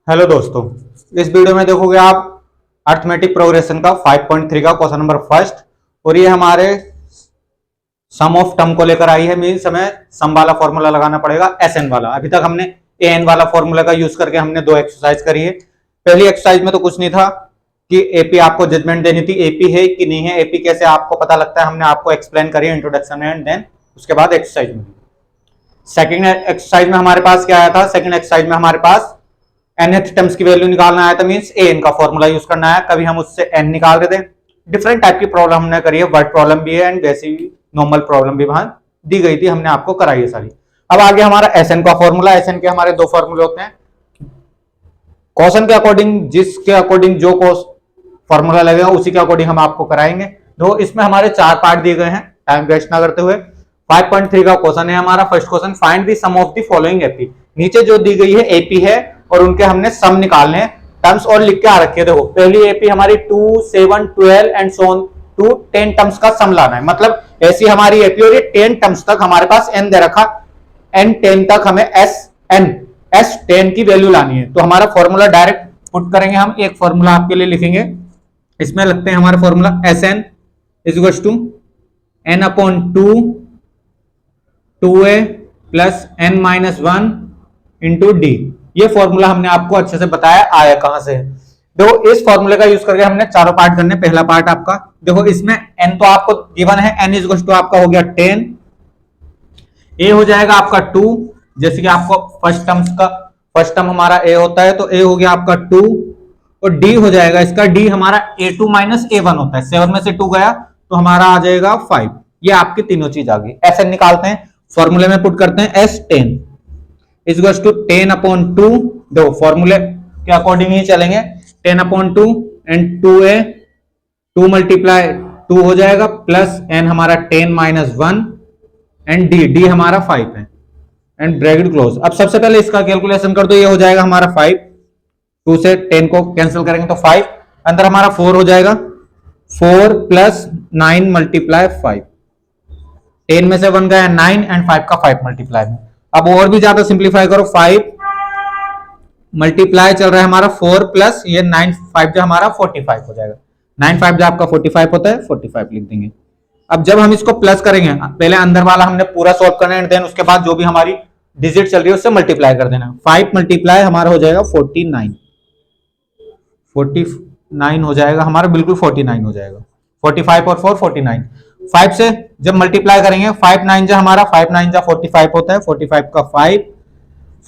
Hello दोस्तों, इस video में देखोगे आप अर्थमेटिक प्रोग्रेशन का 5.3 का क्वेश्चन नंबर फर्स्ट। और ये हमारे सम ऑफ टर्म को लेकर आई है। मीन्स हमें सम वाला फॉर्मूला लगाना पड़ेगा एसएन वाला। अभी तक हमने एएन वाला फॉर्मूला का यूज करके हमने दो एक्सरसाइज करी है। पहली एक्सरसाइज में तो कुछ नहीं था कि एपी आपको जजमेंट देनी थी, एपी है कि नहीं है, एपी कैसे आपको पता लगता है, हमने आपको एक्सप्लेन करी इंट्रोडक्शन में। एंड देन उसके बाद एक्सरसाइज में सेकंड एक्सरसाइज में हमारे पास क्या आया था, सेकंड एक्सरसाइज में हमारे पास nth टर्म्स की वैल्यू निकालना आया था। मींस एन का फॉर्मूला यूज करना है। कभी हम उससे एन निकाल देते हैं। डिफरेंट टाइप की प्रॉब्लम हमने करी है, वर्ड प्रॉब्लम भी है एंड वैसी नॉर्मल प्रॉब्लम भी वहां दी गई थी, हमने आपको कराई है सारी। अब आगे हमारा एसएन का फॉर्मूला। एसएन के हमारे दो फॉर्मूले होते हैं। क्वेश्चन के अकॉर्डिंग, जिसके अकॉर्डिंग जो फॉर्मूला लगेगा उसी के अकॉर्डिंग हम आपको कराएंगे। तो इसमें हमारे चार पार्ट दिए गए हैं, टाइम वेस्ट ना करते हुए। 5.3 का क्वेश्चन है हमारा। First question, find the sum of the following AP. नीचे जो दी गई है एपी है और उनके हमने सम निकालने हैं। टर्म्स और लिख के आ रखे हैं। देखो पहली एपी हमारी 2, 7, 12 and so on to 10 terms का सम लाना है। मतलब ऐसी हमारी एपी और ये 10 टर्म्स तक हमारे पास एन दे रखा, एन 10 तक हमें एस 10 की वैल्यू लानी है। तो हमारा फॉर्मूला डायरेक्ट पुट करेंगे हम। एक फॉर्मूला आपके लिए लिखेंगे, इसमें लगते हैं हमारा formula S N is two N upon 2a plus n minus 1 into D. ये फॉर्मूला हमने आपको अच्छे से बताया आया कहां से। देखो इस फॉर्मूले का यूज करके हमने चारों पार्ट करने। पहला पार्ट आपका देखो, इसमें n तो आपको गिवन है, n इज टू आपका हो गया 10, a हो जाएगा आपका 2, जैसे कि आपको फर्स्ट टर्म हमारा a होता है तो a हो गया आपका 2, और d हो जाएगा इसका, d हमारा a2 माइनस a1 होता है। 7 में से 2 गया तो हमारा आ जाएगा 5। ये आपकी तीनों चीज आ गई। एसएन निकालते हैं, फॉर्मूले में पुट करते हैं S10 इज टू 10 अपॉन 2। दो फॉर्मूले के अकॉर्डिंग ही चलेंगे। 10 अपॉन 2 एंड 2a, 2 मल्टीप्लाई 2 हो जाएगा प्लस n हमारा 10 माइनस 1 एंड d हमारा 5 है एंड ब्रैकेट क्लोज। अब सबसे पहले इसका कैलकुलेशन कर दो। ये हो जाएगा हमारा 5, 2 से 10 को कैंसिल करेंगे तो 5, अंदर हमारा 4 हो जाएगा। 4 प्लस 9 मल्टीप्लाई 5, 10 में से 1 गया 9 एंड 5 का 5 मल्टीप्लाई में। अब और भी ज्यादा सिंप्लीफाई करो, 5 मल्टीप्लाई चल रहा है हमारा 4 प्लस ये 9, 5 जो हमारा 45 हो जाएगा। 9 5 जो आपका 45 होता है, 45 लिख देंगे। अब जब हम इसको प्लस करेंगे, पहले अंदर वाला हमने पूरा सॉल्व करना है, देन उसके बाद जो भी हमारी डिजिट चल रही है उससे मल्टीप्लाई कर देना। 5 मल्टीप्लाई हमारा हो जाएगा 49 हो जाएगा हमारा, बिल्कुल 49 हो जाएगा। 45 और 4 49। 5 से जब मल्टीप्लाई करेंगे, 5 9 जा हमारा 5 9 जा 45 होता है। 45 का 5,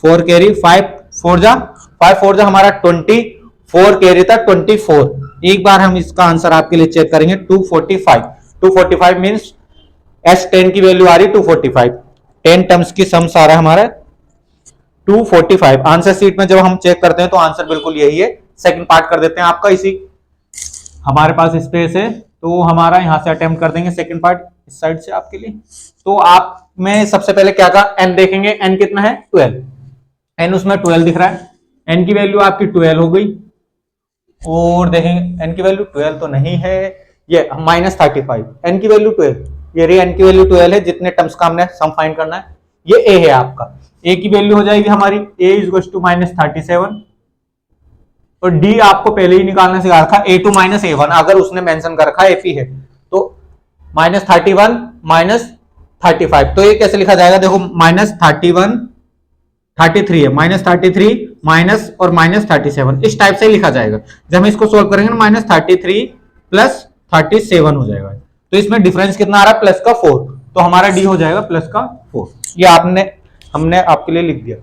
4 कैरी, 5 4 जा हमारा 20, 4 कैरी था 24। एक बार हम इसका आंसर आपके लिए चेक करेंगे। 245 मींस S10 की वैल्यू आ रही 245। 10 टर्म्स की सम सारा हमारा 245। आंसर सीट में जब हम चेक करते हैं तो आंसर बिल्कुल यही है। सेकंड पार्ट कर देते हैं आपका। इसी हमारे पास स्पेस है तो हमारा यहां से अटेम्प्ट कर देंगे सेकंड पार्ट इस साइड से आपके लिए। तो आप में सबसे पहले क्या था, n देखेंगे। n कितना है 12, n उसमें 12 दिख रहा है। n की वैल्यू आपकी 12 हो गई। और देखेंगे n की वैल्यू 12 तो नहीं है, ये -35। n की वैल्यू 12, ये रही n की वैल्यू 12 है। जितने टर्म्स का हमने सम फाइंड करना है, ये a है आपका। a की वैल्यू हो जाएगी हमारी a इज टू -37, और d आपको पहले ही निकालना सिखा रखा a2 माइनस a1। अगर उसने मेंशन कर रखा एपी है तो -31 -35। तो ये कैसे लिखा जाएगा, देखो -31 33 है, -33 माइनस और -37 इस टाइप से लिखा जाएगा। जब हम इसको सोल्व करेंगे ना, -33 प्लस 37 हो जाएगा। तो इसमें डिफरेंस कितना आ रहा है, प्लस का 4। तो हमारा डी हो जाएगा प्लस का 4। ये हमने आपके लिए लिख दिया।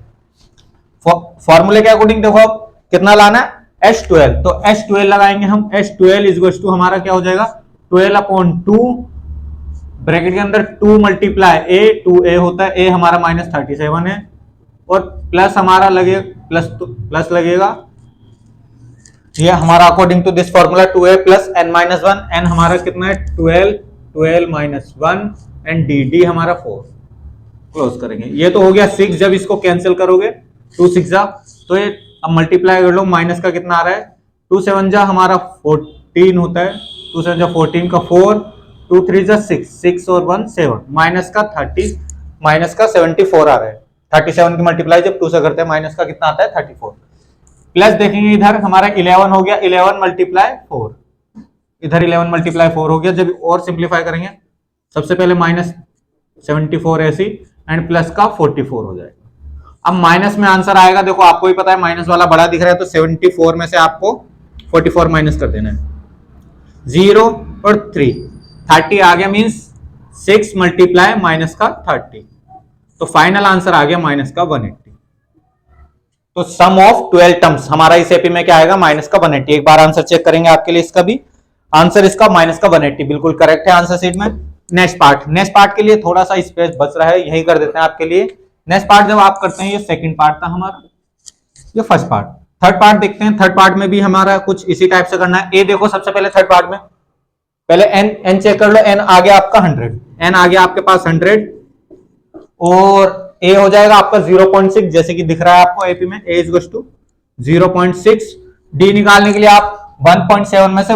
फॉर्मूले के अकॉर्डिंग देखो अब कितना लाना है, S12। तो S12 लगाएंगे हम। S12 इज टू हमारा क्या हो जाएगा, 12 अपॉन 2 ब्रैकेट के अंदर 2 मल्टीप्लाई a, 2a होता है। a हमारा -37 है और प्लस हमारा प्लस लगेगा। ये हमारा according to this formula 2a plus n minus 1। n हमारा कितना है 12 माइनस 1 एंड d हमारा 4। क्लोज करेंगे। ये तो हो गया 6। जब इसको कैंसिल करोगे 2 6 जा, तो ये अब मल्टीप्लाई कर लो। माइनस का कितना आ रहा है, 2 7 जा हमारा 14 होता है। 2 7 जा 14 का 4, 2 3 जा 6 और 1 7, माइनस का 74 आ रहा है। 37 की मल्टीप्लाई जब 2 से करते हैं, माइनस का कितना आता है 34। प्लस देखेंगे इधर हमारा 11 हो गया, 11 मल्टीप्लाई 4, इधर 11 मल्टीप्लाई 4 हो गया। जब और सिंप्लीफाई करेंगे सबसे पहले माइनस 74 ऐसी एंड प्लस का 44 हो जाएगा। अब माइनस में आंसर आएगा, देखो आपको ही पता है माइनस वाला बड़ा दिख रहा है, तो 74 में से आपको 44 माइनस कर देना है, 0 और 3, 30 आ गया, मींस 6 मल्टीप्लाई माइनस का 30, तो फाइनल आंसर आ गया माइनस का 180। तो सम ऑफ 12 टर्म्स हमारा इस एपी में क्या आएगा, माइनस का 180। एक बार आंसर चेक करेंगे आपके लिए, इसका भी आंसर इसका माइनस का 180 बिल्कुल करेक्ट है आंसर शीट में। नेक्स्ट पार्ट के लिए थोड़ा सा स्पेस बच रहा है, यही कर देते हैं आपके लिए। नेक्स्ट पार्ट जब आप करते हैं, ये सेकंड पार्ट था हमारा, ये फर्स्ट पार्ट। थर्ड पार्ट देखते हैं, थर्ड पार्ट में भी हमारा कुछ इसी टाइप से करना है। ए देखो सबसे पहले थर्ड पार्ट में पहले एन चेक कर लो, एन आ गया आपका 100, एन आ गया आपके पास 100 और ए हो जाएगा आपका 0.6 जैसे कि दिख रहा है आपको एपी में, ए इज टू 0.6। डी निकालने के लिए आप 1.7 में से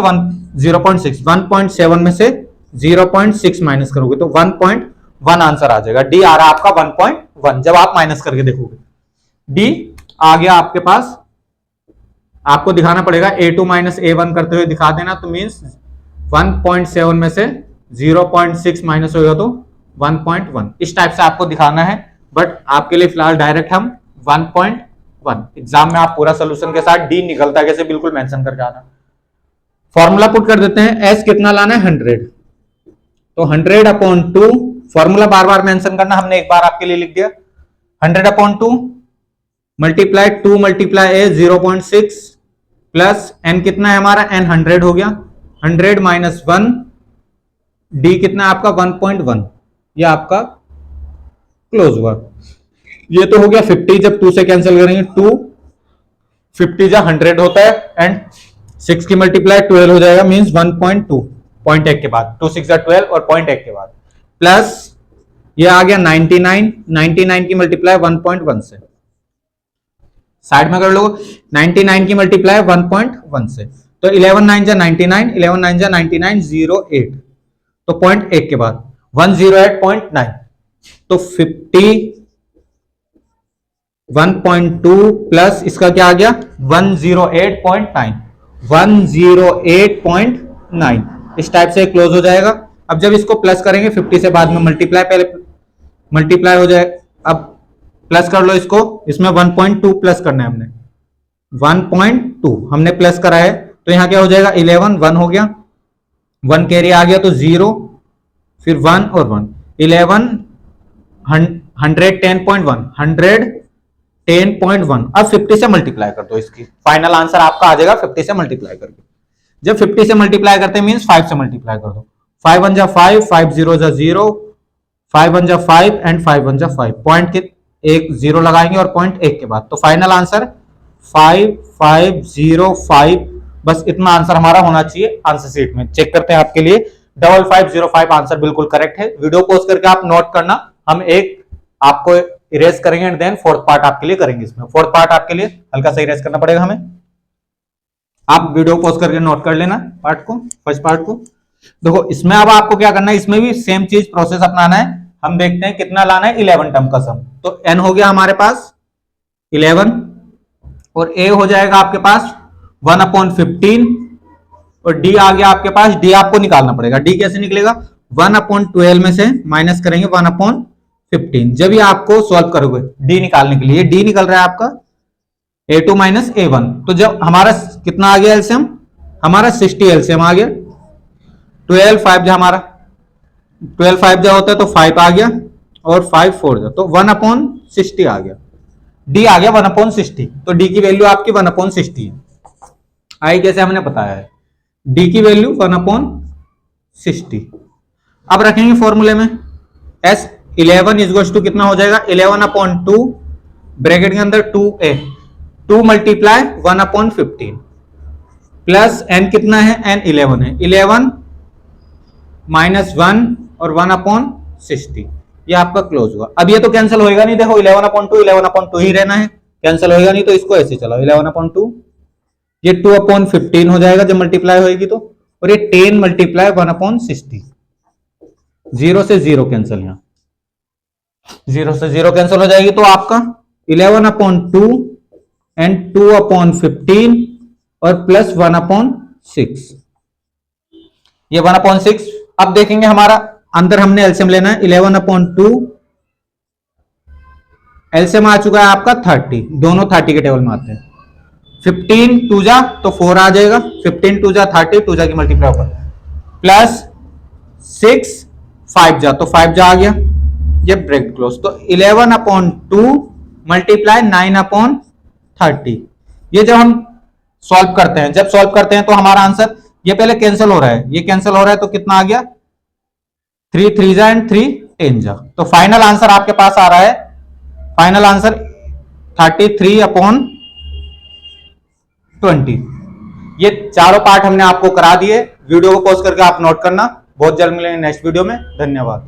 0.7 में से 0.6 माइनस करोगे तो 1.1 आंसर आ जाएगा। डी आ रहा है आपका 1.1 जब आप माइनस करके देखोगे। डी आ गया आपके पास, आपको दिखाना पड़ेगा a2 माइनस a1 करते हुए दिखा देना, तो मीन्स 1.7 में से 0.6 माइनस होगा तो 1.1, इस टाइप से आपको दिखाना है। बट आपके लिए फिलहाल डायरेक्ट हम 1.1, एग्जाम में आप पूरा सोल्यूशन के साथ डी निकलता है कैसे बिल्कुल मेंशन करके आना। फॉर्मूला पुट कर देते हैं, एस कितना लाना है 100, तो 100/2, फॉर्मूला बार बार मेंशन करना, हमने एक बार आपके लिए लिख दिया, 100/2 मल्टीप्लाई 2 मल्टीप्लाई ए 0.6 प्लस एन कितना है हमारा, एन 100 हो गया, 100 माइनस 1, डी कितना है आपका 1.1, ये आपका क्लोज हुआ। ये तो हो गया 50, जब 2 से कैंसिल करेंगे 2 50 जा 100 होता है एंड 6 की मल्टीप्लाई 12 हो जाएगा, मींस 1.2 पॉइंट 1 के बाद, 2 6 12 और पॉइंट 1 के बाद, प्लस ये आ गया 99 की मल्टीप्लाई 1.1 से, साइड में कर लो, 99 की मल्टीप्लाई 1.1 से, तो 11 9 जा 99, 11 9 जा 99, 08, तो पॉइंट 1 के बाद 108.9, तो 50 1.2 प्लस इसका क्या आ गया 108.9, 108.9, इस टाइप से क्लोज हो जाएगा। अब जब इसको प्लस करेंगे 50 से बाद में मल्टीप्लाई, पहले मल्टीप्लाई हो जाए, अब प्लस कर लो इसको, इसमें 1.2 प्लस करना है हमने, 1.2 हमने प्लस करा है, तो यहां क्या हो जाएगा 11 1 हो गया, 1 कैरी आ गया तो 0, फिर 1 और 1, 11 110.1, 110.1। अब 50 से मल्टीप्लाई कर दो, इसकी फाइनल आंसर आपका आ जाएगा 50 से मल्टीप्लाई करके। जब 50 से मल्टीप्लाई करते हैं मींस 5 से मल्टीप्लाई कर दो, 5 1 जा 5, 5 0 जा 0, 5 1 जा 5 एंड 5 1 जा 5, पॉइंट के एक 0 लगाएंगे और पॉइंट 1 के बाद, तो फाइनल आंसर 5505, बस इतना आंसर हमारा होना चाहिए आंसर शीट में। चेक करते हैं आपके लिए, 5505 आंसर बिल्कुल करेक्ट है। वीडियो पॉज करके आप नोट करना, हम एक आपको इरेज करेंगे एंड देन फोर्थ पार्ट आपके लिए करेंगे। इसमें फोर्थ पार्ट आपके लिए हल्का सा इरेज करना पड़ेगा हमें, आप वीडियो पॉज करके नोट कर लेना पार्ट को, फर्स्ट पार्ट को। देखो इसमें अब आपको क्या करना है, इसमें भी सेम चीज प्रोसेस अपनाना है। हम देखते हैं कितना लाना है, 11 टर्म का सम, तो n हो गया हमारे पास 11 और a हो जाएगा आपके पास 1/15 और d आ गया आपके पास, d आपको निकालना पड़ेगा। d कैसे निकलेगा, 1/12 में से माइनस करेंगे 1/15। जब ये आपको सॉल्व करोगे d निकालने के लिए, d निकल रहा है आपका a2 माइनस a1, तो जब हमारा कितना आ गया एलसीएम, हमारा 60 एलसीएम आ गया, 12 5 जा हमारा 12 5 जा होता है तो 5 आ गया और 5 4 जा, तो 1/60 आ गया, d आ गया 1/60, तो d की वैल्यू आपकी 1/60 है। आई कैसे हमने बताया है, d की वैल्यू 1/60। अब रखेंगे फॉर्मूले में, s 11 इज टू कितना हो जाएगा, 11/2 ब्रैकेट के अंदर 2a, 2 मल्टीप्लाई 1/15 प्लस n कितना है, n 11 है, 11 माइनस 1 और 1/60, ये आपका क्लोज हुआ। अब ये तो कैंसिल होएगा नहीं, देखो 11/2 ही रहना है, कैंसिल होएगा नहीं, तो इसको ऐसे चलाओ 11/2, ये 2/15 हो जाएगा जब मल्टीप्लाई होएगी तो, और ये 10 मल्टीप्लाई 1/60, 0 से 0 कैंसिल, यहां 0 से 0 कैंसिल हो जाएगी, तो आपका 11/2 एंड 2/15 और प्लस 1/6। ये 1/6। अब देखेंगे हमारा अंदर हमने एलसीएम लेना है। 11/2 एलसीएम आ चुका है आपका 30, दोनों 30 के टेबल में आते हैं। 15 2 जा तो 4 आ जाएगा, 15 2 जा 30, 2 जा की मल्टीप्लाई होगा, प्लस 6 5 जा तो 5 जा आ गया, ये ब्रेक क्लोज। तो 11/2 मल्टीप्लाई 9/30। ये जब हम सॉल्व करते हैं, जब सॉल्व करते हैं तो हमारा आंसर ये पहले कैंसिल हो रहा है, ये कैंसिल हो रहा है तो कितना आ गया 3 3 जा एंड 3 10 जा। तो फाइनल आंसर आपके पास आ रहा है, फाइनल आंसर 33/20। ये चारों पार्ट हमने आपको करा दिए। वीडियो को पॉज करके आप नोट करना। बहुत जल्द मिलेंगे नेक्स्ट वीडियो में। धन्यवाद।